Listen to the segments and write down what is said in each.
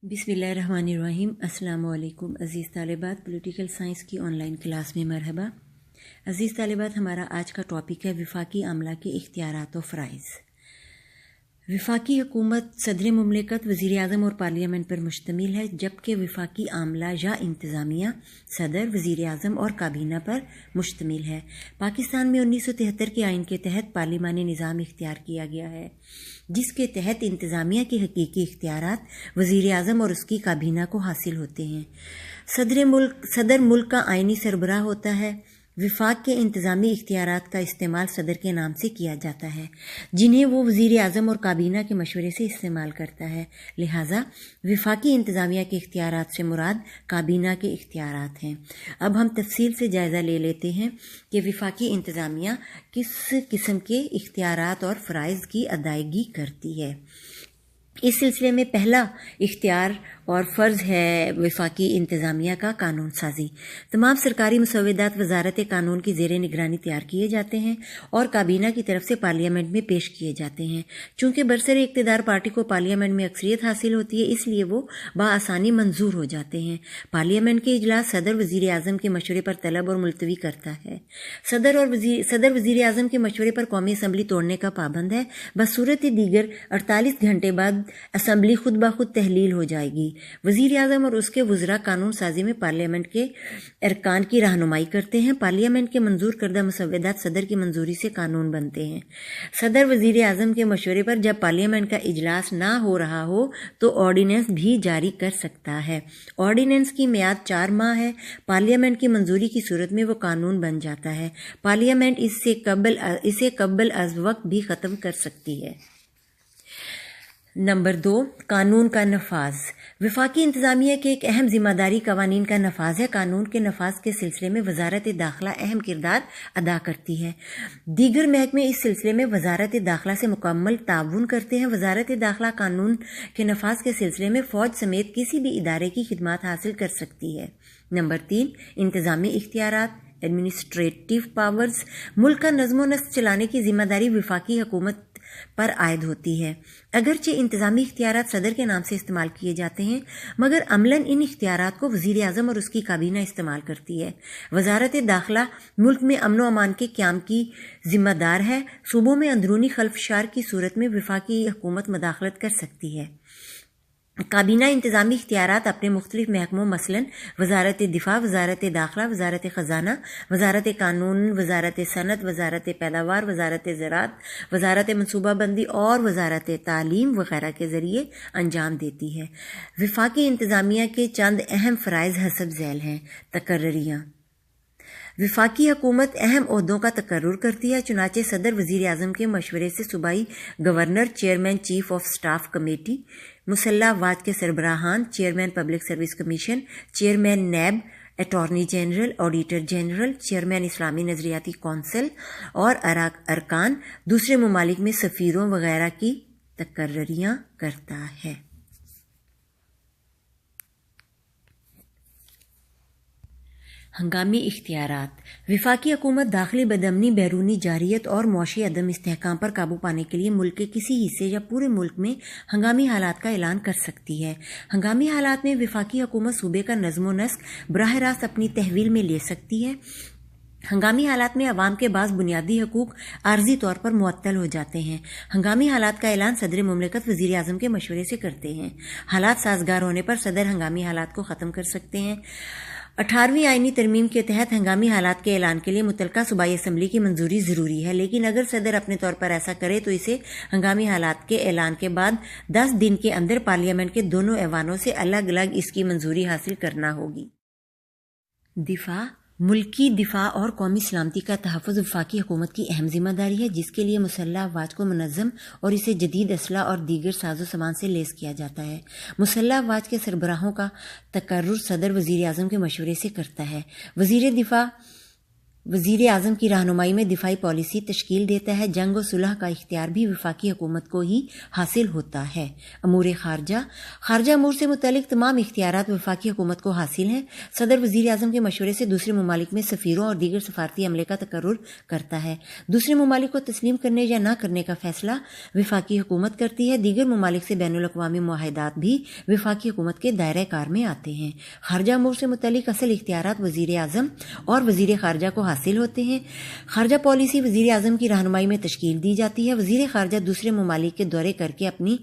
बिस्मिल्लाहिर्रहमानिर्रहीम। अस्सलामु अलैकुम अज़ीज़ तालिबात, पॉलिटिकल साइंस की ऑनलाइन क्लास में मरहबा। अज़ीज़ तालिबात, हमारा आज का टॉपिक है विफाकी अमला के इख्तियारात और फ़राइज़। विफाकी हुकूमत सदर मुमलिकत, वज़ीर आज़म और पार्लियामेंट पर मुश्तमिल है, जबकि विफाकी आमला या इंतज़ामिया सदर, वज़ीर आज़म और काबीना पर मुश्तमिल है। पाकिस्तान में 1973 के आइन के तहत पार्लिमानी निज़ाम इख्तियार किया गया है, जिसके तहत इंतज़ामिया के हकीकी इख्तियारात वज़ीर आज़म और उसकी काबीना को हासिल होते हैं। सदर मुल्क का आइनी सरबराह होता है। विफाक के इंतज़ामी इख्तियारात का इस्तेमाल सदर के नाम से किया जाता है, जिन्हें वो वज़ीर आज़म और काबीना के मशवरे से इस्तेमाल करता है। लिहाजा विफाकी इंतज़ामिया के इख्तियारात से मुराद काबीना के इख्तियारात हैं। अब हम तफसील से जायज़ा ले लेते हैं कि विफाकी इंतज़ामिया किस किस्म के इख्तियारात और फ़राइज़ की अदायगी करती है। इस सिलसिले में पहला इख्तियार और फ़र्ज़ है विफाकी इंतज़ामिया का कानून साजी। तमाम सरकारी मुसव्वदात वजारत कानून की ज़ेर निगरानी तैयार किए जाते हैं और काबीना की तरफ से पार्लियामेंट में पेश किए जाते हैं। चूँकि बरसरे इक़्तिदार पार्टी को पार्लियामेंट में अक्सरियत हासिल होती है, इसलिए वो बआसानी मंजूर हो जाते हैं। पार्लियामेंट के इजलास सदर वज़ीर आज़म के मशवरे पर तलब और मुलतवी करता है। सदर वज़ीर आज़म के मशवरे पर कौमी असम्बली तोड़ने का पाबंद है। बसूरत दीगर 48 घंटे बाद असम्बली खुद ब खुद तहलील हो जाएगी। वज़ीर आज़म और उसके वज़रा कानून साजी में पार्लियामेंट के अरकान की रहनुमाई करते हैं। पार्लियामेंट के मंजूर करदा मुसव्वदात सदर की मंजूरी से कानून बनते हैं। सदर वज़ीर आज़म के मशवरे पर जब पार्लियामेंट का इजलास ना हो रहा हो तो ऑर्डिनेंस भी जारी कर सकता है। ऑर्डिनेंस की मियाद 4 माह है। पार्लियामेंट की मंजूरी की सूरत में वो कानून बन जाता है। पार्लियामेंट इसे कबल अज़ वक्त भी ख़त्म कर सकती है। नंबर 2, कानून का नफाज। विफाकी इंतज़ामिया की एक अहम जिम्मेदारी कवानीन का नफाज है। कानून के नफाज के सिलसिले में वजारत दाखिला अहम किरदार अदा करती है। दीगर महकमे इस सिलसिले में वजारत दाखिला से मुकम्मल ताउन करते हैं। वजारत दाखिला कानून के नफाज के सिलसिले में फ़ौज समेत किसी भी इदारे की खिदमत हासिल कर सकती है। नंबर 3, इंतज़ामी इख्तियारात एडमिनिस्ट्रेटिव पावर्स। मुल्क का नज़्म नस्क चलाने की जिम्मेदारी विफाकी हुकूमत पर आयद होती है। अगरचे इंतज़ामी इख्तियारात सदर के नाम से इस्तेमाल किए जाते हैं, मगर अमलन इन इख्तियारात को वज़ीर आज़म और उसकी काबीना इस्तेमाल करती है। वजारत दाखिला मुल्क में अमन व अमान के क़याम की जिम्मेदार है। सूबों में अंदरूनी खल्फशार की सूरत में विफाकी हुकूमत मदाखलत कर सकती है। काबीना इंतज़ामी इख्तियारात अपने मुख्तलिफ महकमों मसलन वजारत दिफा, वजारत दाखिला, वजारत ख़जाना, वजारत कानून, वजारत सनत, वजारत पैदावार, वजारत ज़राअत, वजारत मनसूबाबंदी और वजारत तालीम वगैरह के ज़रिए अंजाम देती है। विफाकी इंतज़ामिया के चंद अहम फ़राइज़ हसब ज़ैल हैं। तकर्रियाँ। विफाकी हुकूमत अहम ओहदों का तकर्रुर करती है। चुनाचे सदर वज़ीर आज़म के मशवरे से सूबाई governor, chairman chief of staff committee, मुसल्लह अफवाज के सरबराहान, chairman public service commission, chairman NAB, attorney general, auditor general, chairman इस्लामी नज़रियाती कौंसिल और अरकान दूसरे ममालिक में सफ़ीरों वगैरह की तकर्रियाँ करता है। हंगामी इख्तियारात। विफाकी हुकूमत दाखिली बदअमनी, बैरूनी जारियत और मुआशी अदम इस्तेहकाम पर काबू पाने के लिए मुल्क के किसी हिस्से या पूरे मुल्क में हंगामी हालात का ऐलान कर सकती है। हंगामी हालात में विफाकी हुकूमत सूबे का नज़्म व नस्क बराह रास्त अपनी तहवील में ले सकती है। हंगामी हालात में अवाम के बाज़ बुनियादी हकूक आर्जी तौर पर मुअत्तल हो जाते हैं। हंगामी हालात का ऐलान सदर मुमलिकत वज़ीर आज़म के मशवरे से करते हैं। हालात साजगार होने पर सदर हंगामी हालात को ख़त्म कर सकते हैं। 18वीं आईनी तरमीम के तहत हंगामी हालात के ऐलान के लिए मुतलका सूबाई असम्बली की मंजूरी ज़रूरी है, लेकिन अगर सदर अपने तौर पर ऐसा करे तो इसे हंगामी हालात के ऐलान के बाद 10 दिन के अंदर पार्लियामेंट के दोनों ऐवानों से अलग अलग इसकी मंजूरी हासिल करना होगी। दिफा। मुल्की दिफा और कौमी सलामती का तहफ़्फ़ुज़ वफाकी हुकूमत की अहम जिम्मेदारी है, जिसके लिए मुसल्लह अफवाज को मुनज़्ज़म और इसे जदीद असला और दीगर साजो सामान से लेस किया जाता है। मुसल्लह अफवाज के सरबराहों का तकर्रुर सदर वज़ीर आज़म के मशवरे से करता है। वज़ीर दिफा وزیر اعظم کی رہنمائی میں دفاعی پالیسی تشکیل دیتا ہے۔ جنگ و صلح کا اختیار بھی وفاقی حکومت کو ہی حاصل ہوتا ہے۔ امور خارجہ امور سے متعلق تمام اختیارات وفاقی حکومت کو حاصل ہیں۔ صدر وزیر اعظم کے مشورے سے دوسرے ممالک میں سفیروں اور دیگر سفارتی عملے کا تقرر کرتا ہے۔ دوسرے ممالک کو تسلیم کرنے یا نہ کرنے کا فیصلہ وفاقی حکومت کرتی ہے۔ دیگر ممالک سے بین الاقوامی معاہدات بھی وفاقی حکومت کے دائرۂ کار میں آتے ہیں۔ خارجہ امور سے متعلق اصل اختیارات وزیر اعظم اور وزیر خارجہ کو حاصل ہوتے ہیں۔ خارجہ پالیسی وزیر اعظم کی رہنمائی میں تشکیل دی جاتی ہے۔ وزیر خارجہ دوسرے ممالک کے دورے کر کے اپنی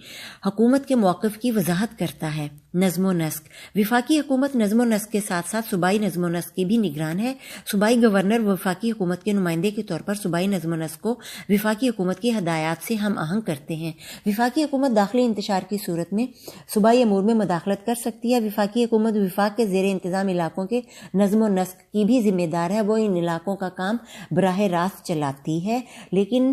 حکومت کے موقف کی وضاحت کرتا ہے۔ نظم و نسق وفاقی حکومت نظم و نسق کے ساتھ ساتھ صوبائی نظم و نسق کی بھی نگران ہے۔ صوبائی گورنر وفاقی حکومت کے نمائندے کے طور پر صوبائی نظم و نسق کو وفاقی حکومت کی ہدایات سے ہم آہنگ کرتے ہیں۔ وفاقی حکومت داخلی انتشار کی صورت میں صوبائی امور میں مداخلت کر سکتی ہے۔ وفاقی حکومت وفاق کے زیر انتظام علاقوں کے نظم و نسق کی بھی ذمہ دار ہے۔ وہ ان علاقوں کا کام براہ راست چلاتی ہے، لیکن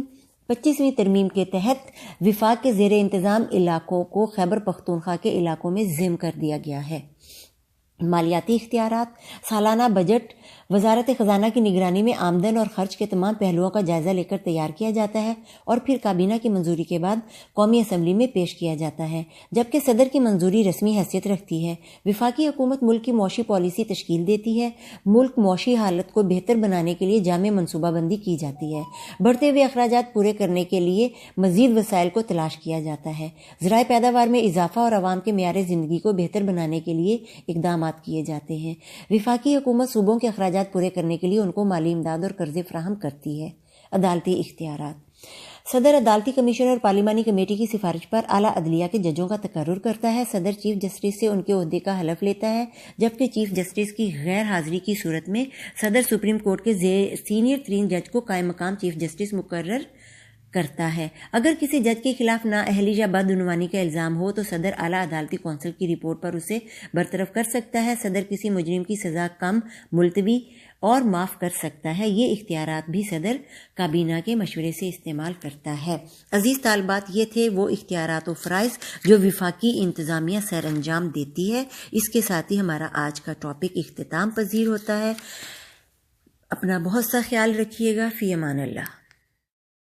25ویں ترمیم کے تحت وفاق کے زیر انتظام علاقوں کو خیبر پختونخوا کے علاقوں میں ضم کر دیا گیا ہے۔ مالیاتی اختیارات سالانہ بجٹ وزارت خزانہ کی نگرانی میں آمدن اور خرچ کے تمام پہلوؤں کا جائزہ لے کر تیار کیا جاتا ہے اور پھر کابینہ کی منظوری کے بعد قومی اسمبلی میں پیش کیا جاتا ہے، جبکہ صدر کی منظوری رسمی حیثیت رکھتی ہے۔ وفاقی حکومت ملک کی معاشی پالیسی تشکیل دیتی ہے۔ ملک معاشی حالت کو بہتر بنانے کے لیے جامع منصوبہ بندی کی جاتی ہے۔ بڑھتے ہوئے اخراجات پورے کرنے کے لیے مزید وسائل کو تلاش کیا جاتا ہے۔ ذرائع پیداوار میں اضافہ اور عوام کے معیار زندگی کو بہتر بنانے کے لیے اقدامات کیے جاتے ہیں۔ وفاقی حکومت صوبوں کے اخراجات پورے کرنے کے لیے ان کو مالی امداد اور قرضے فراہم کرتی ہے۔ عدالتی اختیارات صدر عدالتی کمیشن اور پارلیمانی کمیٹی کی سفارش پر اعلیٰ عدلیہ کے ججوں کا تقرر کرتا ہے۔ صدر چیف جسٹس سے ان کے عہدے کا حلف لیتا ہے، جبکہ چیف جسٹس کی غیر حاضری کی صورت میں صدر سپریم کورٹ کے سینئر ترین جج کو قائم مقام چیف جسٹس مقرر کرتا ہے۔ اگر کسی جج کے خلاف نااہلی یا بدعنوانی کا الزام ہو تو صدر اعلیٰ عدالتی کونسل کی رپورٹ پر اسے برطرف کر سکتا ہے۔ صدر کسی مجرم کی سزا کم، ملتوی اور معاف کر سکتا ہے۔ یہ اختیارات بھی صدر کابینہ کے مشورے سے استعمال کرتا ہے۔ عزیز طالبات، یہ تھے وہ اختیارات و فرائض جو وفاقی انتظامیہ سر انجام دیتی ہے۔ اس کے ساتھ ہی ہمارا آج کا ٹاپک اختتام پذیر ہوتا ہے۔ اپنا بہت سا خیال رکھیے گا۔ فی امان اللہ۔